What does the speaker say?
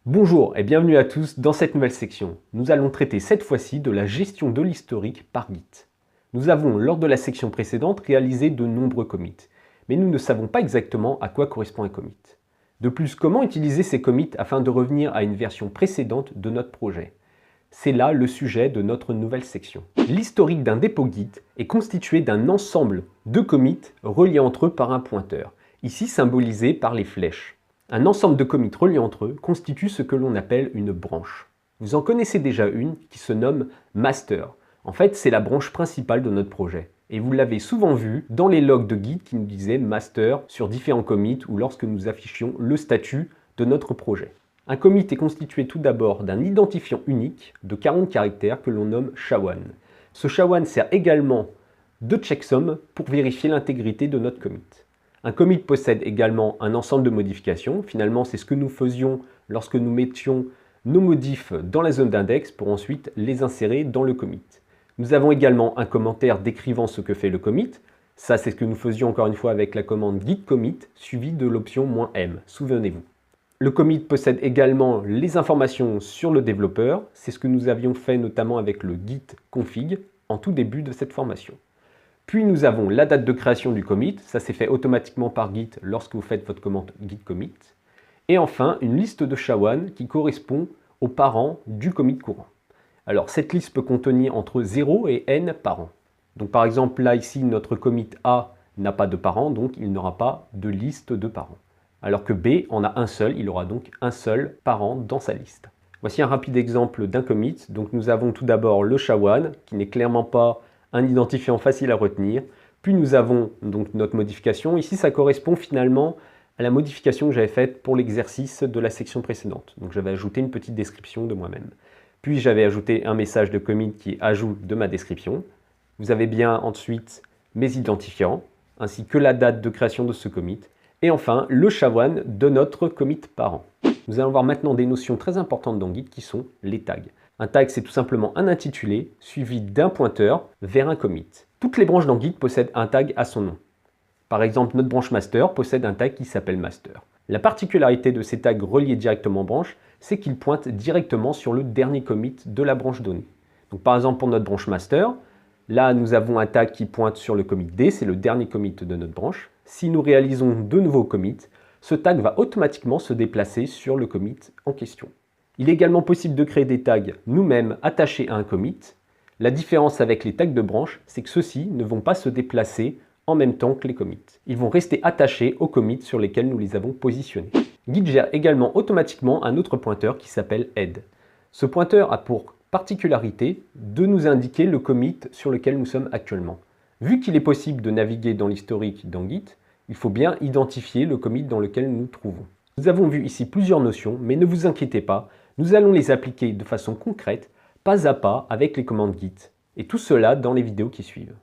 Bonjour et bienvenue à tous dans cette nouvelle section. Nous allons traiter cette fois-ci de la gestion de l'historique par Git. Nous avons, lors de la section précédente, réalisé de nombreux commits, mais nous ne savons pas exactement à quoi correspond un commit. De plus, comment utiliser ces commits afin de revenir à une version précédente de notre projet? C'est là le sujet de notre nouvelle section. L'historique d'un dépôt Git est constitué d'un ensemble de commits reliés entre eux par un pointeur, ici symbolisé par les flèches. Un ensemble de commits reliés entre eux constitue ce que l'on appelle une branche. Vous en connaissez déjà une qui se nomme master. En fait, c'est la branche principale de notre projet. Et vous l'avez souvent vu dans les logs de Git qui nous disaient master sur différents commits ou lorsque nous affichions le statut de notre projet. Un commit est constitué tout d'abord d'un identifiant unique de 40 caractères que l'on nomme SHA-1. Ce SHA-1 sert également de checksum pour vérifier l'intégrité de notre commit. Un commit possède également un ensemble de modifications. Finalement, c'est ce que nous faisions lorsque nous mettions nos modifs dans la zone d'index pour ensuite les insérer dans le commit. Nous avons également un commentaire décrivant ce que fait le commit. Ça, c'est ce que nous faisions encore une fois avec la commande git commit suivie de l'option "-m", souvenez-vous. Le commit possède également les informations sur le développeur. C'est ce que nous avions fait notamment avec le git config en tout début de cette formation. Puis nous avons la date de création du commit, ça c'est fait automatiquement par Git lorsque vous faites votre commande git commit. Et enfin, une liste de SHA-1 qui correspond aux parents du commit courant. Alors cette liste peut contenir entre 0 et n parents. Donc par exemple là ici notre commit A n'a pas de parents, donc il n'aura pas de liste de parents. Alors que B en a un seul, il aura donc un seul parent dans sa liste. Voici un rapide exemple d'un commit. Donc nous avons tout d'abord le SHA-1 qui n'est clairement pas un identifiant facile à retenir. Puis nous avons donc notre modification. Ici, ça correspond finalement à la modification que j'avais faite pour l'exercice de la section précédente. Donc j'avais ajouté une petite description de moi-même. Puis j'avais ajouté un message de commit qui est ajout de ma description. Vous avez bien ensuite mes identifiants, ainsi que la date de création de ce commit. Et enfin, le SHA-1 de notre commit parent. Nous allons voir maintenant des notions très importantes dans Git qui sont les tags. Un tag, c'est tout simplement un intitulé suivi d'un pointeur vers un commit. Toutes les branches dans Git possèdent un tag à son nom. Par exemple, notre branche master possède un tag qui s'appelle master. La particularité de ces tags reliés directement aux branches, c'est qu'ils pointent directement sur le dernier commit de la branche donnée. Donc par exemple, pour notre branche master, là nous avons un tag qui pointe sur le commit D, c'est le dernier commit de notre branche. Si nous réalisons de nouveaux commits, ce tag va automatiquement se déplacer sur le commit en question. Il est également possible de créer des tags nous-mêmes attachés à un commit. La différence avec les tags de branche, c'est que ceux-ci ne vont pas se déplacer en même temps que les commits. Ils vont rester attachés aux commits sur lesquels nous les avons positionnés. Git gère également automatiquement un autre pointeur qui s'appelle head. Ce pointeur a pour particularité de nous indiquer le commit sur lequel nous sommes actuellement. Vu qu'il est possible de naviguer dans l'historique dans Git, il faut bien identifier le commit dans lequel nous nous trouvons. Nous avons vu ici plusieurs notions, mais ne vous inquiétez pas, nous allons les appliquer de façon concrète, pas à pas, avec les commandes Git. Et tout cela dans les vidéos qui suivent.